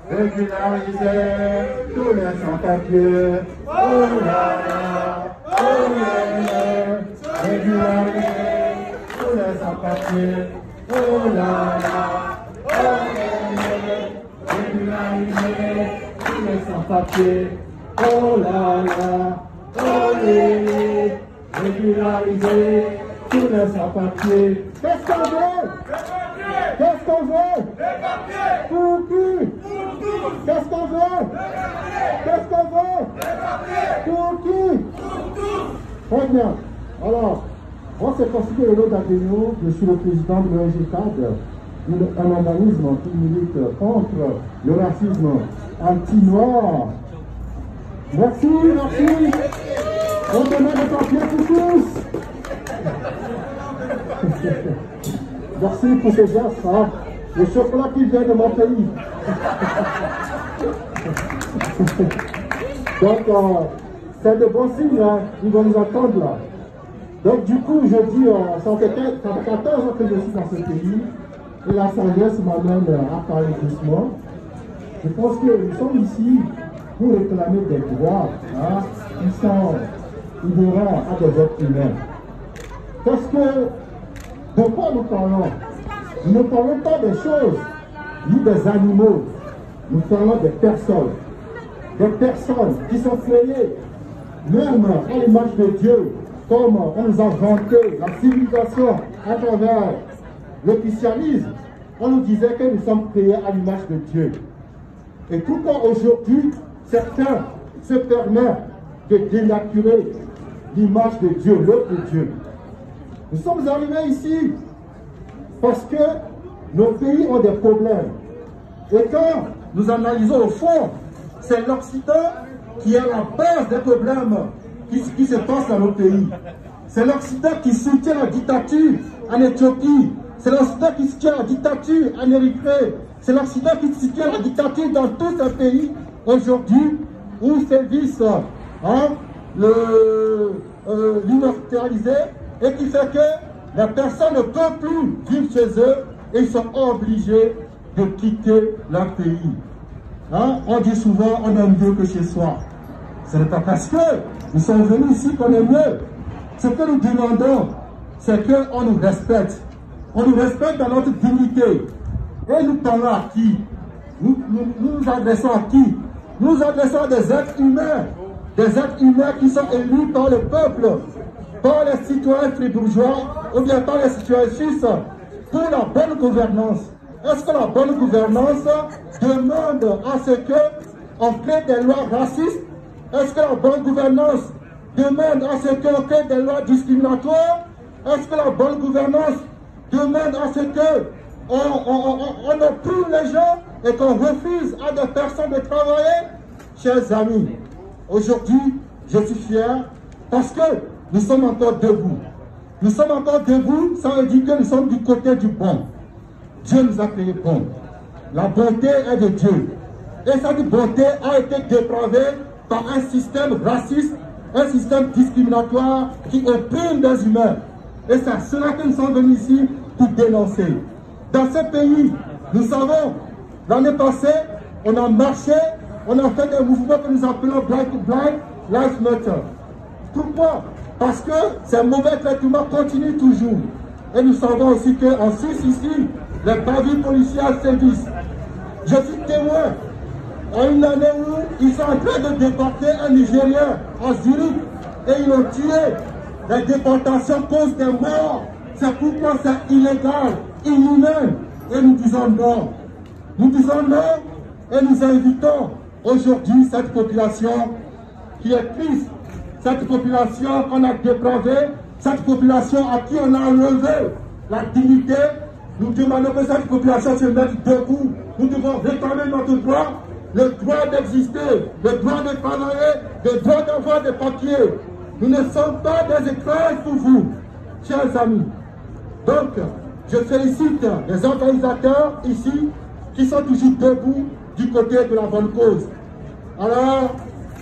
régulariser tous les sans-papiers. Oh là là, oh là là, régulariser tous les sans-papiers. Oh là là, oh là là, régulariser tous les sans-papiers. Oh là là, oh là là, régulariser tous les sans-papiers. Qu'est-ce qu'on veut? Qu'est-ce qu'on veut? Pour qui? Qu'est-ce qu'on veut? Qu'est-ce qu'on veut? Pour qui? Très bien. Alors, on s'est constitué le lot d'Agueno. Je suis le président de l'ONG-CAD, un organisme qui milite contre le racisme anti-noir. Merci, merci. On demande des papiers pour tous. Merci pour ces gestes, hein. Le chocolat qui vient de mon pays. Donc, c'est de bons signes, hein. Ils vont nous attendre là. Donc, du coup, je dis, ça fait 14 ans que je suis dans ce pays, et la sagesse m'amène à parler doucement. Je pense que nous sommes ici pour réclamer des droits, hein, qui sont inhérents à des êtres humains. Parce que, de quoi nous parlons? Nous ne parlons pas des choses, ni des animaux. Nous parlons des personnes. Des personnes qui sont créées, même à l'image de Dieu, comme on nous a vanté la civilisation à travers le christianisme. On nous disait que nous sommes créés à l'image de Dieu. Et pourquoi aujourd'hui, certains se permettent de dénaturer l'image de Dieu, l'œuvre de Dieu? Nous sommes arrivés ici parce que nos pays ont des problèmes. Et quand nous analysons au fond, c'est l'Occident qui est la base des problèmes qui se passent dans nos pays. C'est l'Occident qui soutient la dictature en Éthiopie. C'est l'Occident qui soutient la dictature en Érythrée. C'est l'Occident qui soutient la dictature dans tous ces pays aujourd'hui où sévissent l'immortalité et qui fait que les personnes ne peuvent plus vivre chez eux et ils sont obligés de quitter leur pays. Hein? On dit souvent on aime mieux que chez soi. Ce n'est pas parce que nous sommes venus ici qu'on est mieux. Ce que nous demandons, c'est qu'on nous respecte. On nous respecte dans notre dignité. Et nous parlons à qui? Nous nous adressons à qui? Nous nous adressons à des êtres humains. Des êtres humains qui sont élus par le peuple, par les citoyens fribourgeois ou bien par les citoyens suisses pour la bonne gouvernance. Est-ce que la bonne gouvernance demande à ce qu'on crée des lois racistes? Est-ce que la bonne gouvernance demande à ce qu'on crée des lois discriminatoires? Est-ce que la bonne gouvernance demande à ce qu'on opprime les gens et qu'on refuse à des personnes de travailler? Chers amis, aujourd'hui, je suis fier parce que nous sommes encore debout. Nous sommes encore debout, ça veut dire que nous sommes du côté du bon. Dieu nous a créés bons. La bonté est de Dieu. Et cette bonté a été dépravée par un système raciste, un système discriminatoire qui opprime des humains. Et c'est cela que nous sommes venus ici pour dénoncer. Dans ce pays, nous savons, l'année passée, on a marché, on a fait des mouvements que nous appelons Black Lives Matter. Pourquoi? Parce que ces mauvais traitements continuent toujours. Et nous savons aussi qu'en Suisse, ici, les bavures policières sévissent. Je suis témoin à une année où ils sont en train de déporter un Nigérien à Zurich et ils l'ont tué. Les déportations causent des morts. C'est pourquoi c'est illégal, inhumain. Et nous disons non. Nous disons non et nous invitons aujourd'hui cette population qui est triste, cette population qu'on a dépravée, cette population à qui on a enlevé la dignité. Nous demandons que cette population se mette debout. Nous devons réclamer notre droit, le droit d'exister, le droit de travailler, le droit d'avoir des papiers. Nous ne sommes pas des écrans pour vous, chers amis. Donc, je félicite les organisateurs ici qui sont toujours debout du côté de la bonne cause. Alors,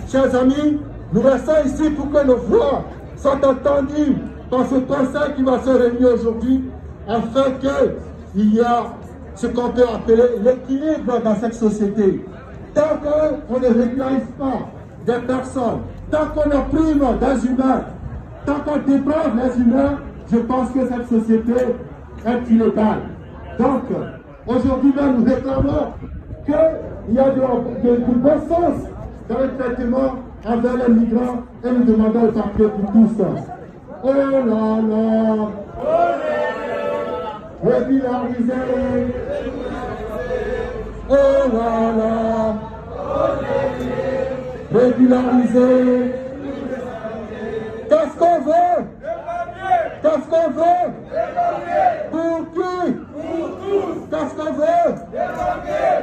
chers amis, nous restons ici pour que nos voix soient entendues par ce conseil qui va se réunir aujourd'hui afin qu'il y ait ce qu'on peut appeler l'équilibre dans cette société. Tant qu'on ne régularise pas des personnes, tant qu'on opprime des humains, tant qu'on déprave les humains, je pense que cette société est illégale. Donc, aujourd'hui même, nous réclamons qu'il y a du bon sens dans le traitement envers les migrants et nous demandons le papier pour tous. Oh là là! Régulariser! Oh là là! Régulariser! Qu'est-ce qu'on veut? Qu'est-ce qu'on veut? Pour qui? Pour tous! Qu'est-ce qu'on veut?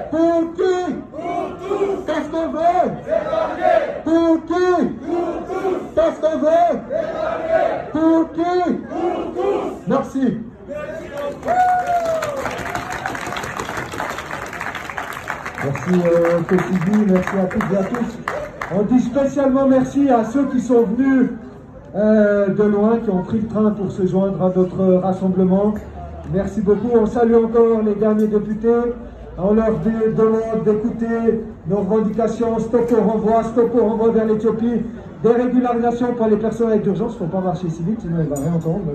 Pour qui? Pour tous! Qu'est-ce qu'on veut? Pour qui? Pour tous! Qu'est-ce qu'on veut? Pour qui? Pour tous! Merci. Merci Kossibi, merci à toutes et à tous. On dit spécialement merci à ceux qui sont venus de loin, qui ont pris le train pour se joindre à notre rassemblement. Merci beaucoup. On salue encore les derniers députés. On leur demande d'écouter nos revendications. Stop au renvoi vers l'Éthiopie. Des régularisations pour les personnes avec d'urgence. Il ne faut pas marcher si vite, sinon il ne va rien entendre.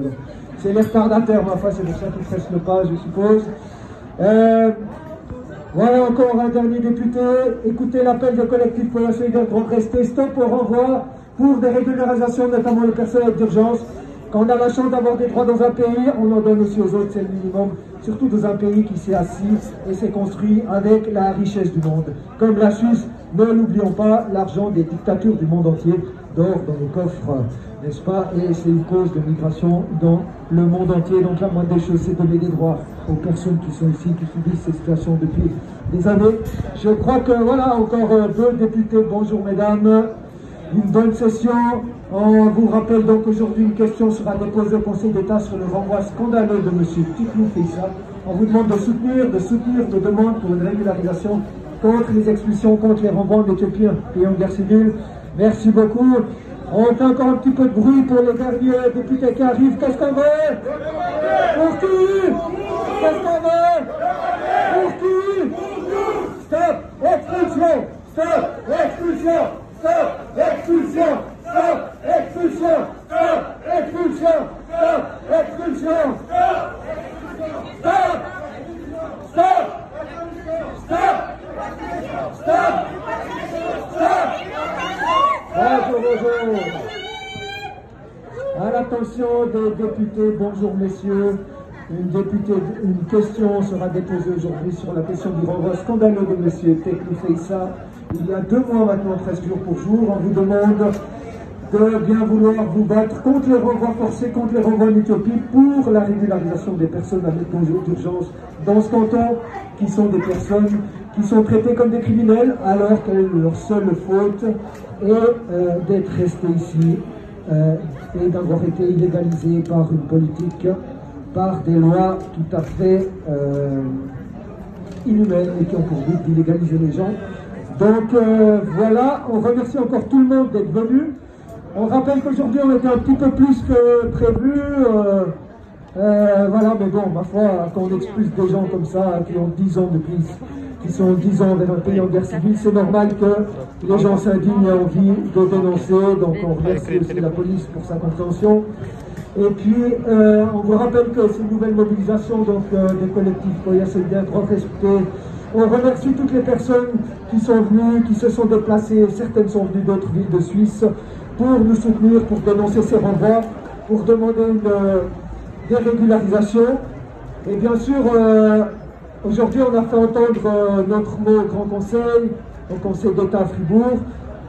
C'est les retardataires, ma foi, c'est pour ça qu'ils pressent le pas, je suppose. Voilà encore un dernier député. Écoutez l'appel de collectif pour la solidarité, rester stop au renvoi pour des régularisations, notamment les personnes avec d'urgence. Quand on a la chance d'avoir des droits dans un pays, on en donne aussi aux autres, c'est le minimum. Surtout dans un pays qui s'est assis et s'est construit avec la richesse du monde. Comme la Suisse, ne l'oublions pas, l'argent des dictatures du monde entier dort dans les coffres, n'est-ce pas? Et c'est une cause de migration dans le monde entier. Donc la moindre des choses, c'est donner des droits aux personnes qui sont ici, qui subissent ces situations depuis des années. Je crois que voilà, encore deux députés. Bonjour mesdames. Une bonne session. On vous rappelle donc aujourd'hui une question sera déposée au Conseil d'État sur le renvoi scandaleux de M. Tiklou Feissa. On vous demande de soutenir nos demandes pour une régularisation contre les expulsions, contre les renvois en Éthiopie et en guerre civile. Merci beaucoup. On fait encore un petit peu de bruit pour les derniers députés qui arrivent. Qu'est-ce qu'on veut? Pour qui? Qu'est-ce qu'on veut? Pour qui? Stop expulsion! Stop expulsion! Stop expulsion! Stop expulsion! Stop expulsion! Stop expulsion! Stop! Stop! Stop! Stop! Stop! Bonjour. À l'attention des députés, bonjour messieurs. Une question sera déposée aujourd'hui sur la question du renvoi scandaleux de M. Tiklou Feissa. Il y a 2 mois maintenant, 13 jours pour jour, on vous demande de bien vouloir vous battre contre les renvois forcés, contre les renvois en Éthiopie, pour la régularisation des personnes avec congé d'urgence dans ce canton, qui sont des personnes qui sont traitées comme des criminels, alors que leur seule faute est d'être restés ici et d'avoir été illégalisés par une politique, par des lois tout à fait inhumaines et qui ont pour but d'illégaliser les gens. Donc voilà, on remercie encore tout le monde d'être venu. On rappelle qu'aujourd'hui on était un petit peu plus que prévu. Voilà, mais bon, ma foi, quand on expulse des gens comme ça, qui ont 10 ans depuis, qui sont 10 ans vers un pays en guerre civile, c'est normal que les gens s'indignent et aient envie de dénoncer. Donc on remercie aussi la police pour sa compréhension. Et puis, on vous rappelle que c'est une nouvelle mobilisation donc, des collectifs Koya Solidaire, Droit Respecté. On remercie toutes les personnes qui sont venues, qui se sont déplacées. Certaines sont venues d'autres villes de Suisse pour nous soutenir, pour dénoncer ces renvois, pour demander une dérégularisation. Et bien sûr, aujourd'hui, on a fait entendre notre mot au Grand Conseil, au Conseil d'État à Fribourg.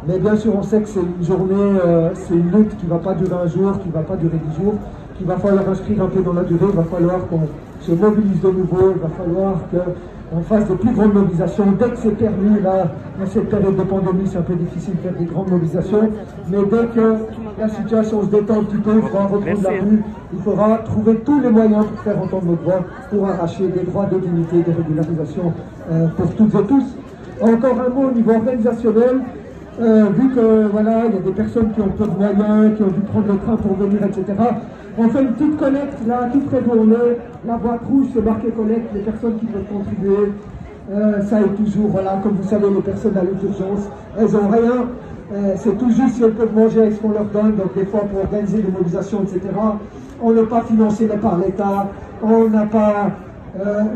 Mais bien sûr, on sait que c'est une journée, c'est une lutte qui ne va pas durer un jour, qui ne va pas durer 10 jours, qu'il va falloir inscrire un peu dans la durée, il va falloir qu'on se mobilise de nouveau, il va falloir qu'on fasse de plus grandes mobilisations. Dès que c'est permis, là, dans cette période de pandémie, c'est un peu difficile de faire des grandes mobilisations, mais dès que la situation se détend un petit peu, il faudra reprendre la rue, il faudra trouver tous les moyens pour faire entendre notre voix, pour arracher des droits de dignité, des régularisations pour toutes et tous. Encore un mot au niveau organisationnel. Vu que voilà, il y a des personnes qui ont peu de moyens, qui ont dû prendre le train pour venir, etc. On fait une petite collecte là, toute préjournée. La boîte rouge, c'est marqué collecte. Les personnes qui veulent contribuer, ça est toujours, voilà, comme vous savez, les personnes à l'urgence, elles n'ont rien. C'est tout juste si elles peuvent manger avec ce qu'on leur donne. Donc des fois, pour organiser des mobilisations, etc., on n'est pas financé par l'État. On n'a pas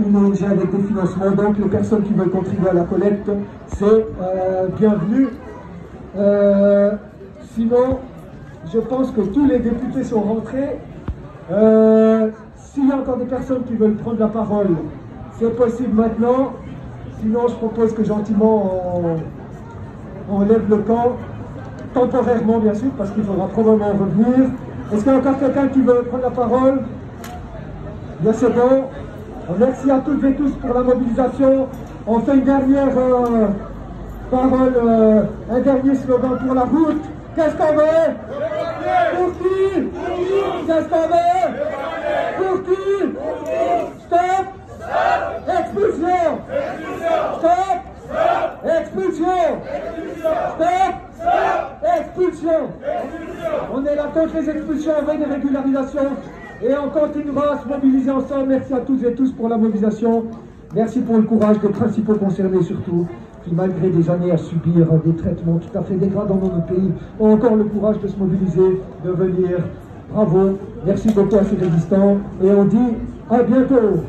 une ONG avec des financements. Donc les personnes qui veulent contribuer à la collecte, c'est bienvenu. Sinon, je pense que tous les députés sont rentrés. S'il y a encore des personnes qui veulent prendre la parole, c'est possible maintenant. Sinon, je propose que gentiment on lève le camp, temporairement bien sûr, parce qu'il faudra probablement revenir. Est-ce qu'il y a encore quelqu'un qui veut prendre la parole? Bien, c'est bon. Merci à toutes et tous pour la mobilisation. On fait une dernière parole, un dernier slogan pour la route. Qu'est-ce qu'on veut? Pour qui? Qu'est-ce qu'on veut? Pour qui? Stop! Expulsion! Stop! Expulsion! Stop! Expulsion! On est là contre les expulsions, on veut des régularisations et on continuera à se mobiliser ensemble. Merci à toutes et tous pour la mobilisation. Merci pour le courage des principaux concernés surtout, qui malgré des années à subir des traitements tout à fait dégradants dans notre pays, ont encore le courage de se mobiliser, de venir. Bravo, merci beaucoup à ces résistants et on dit à bientôt.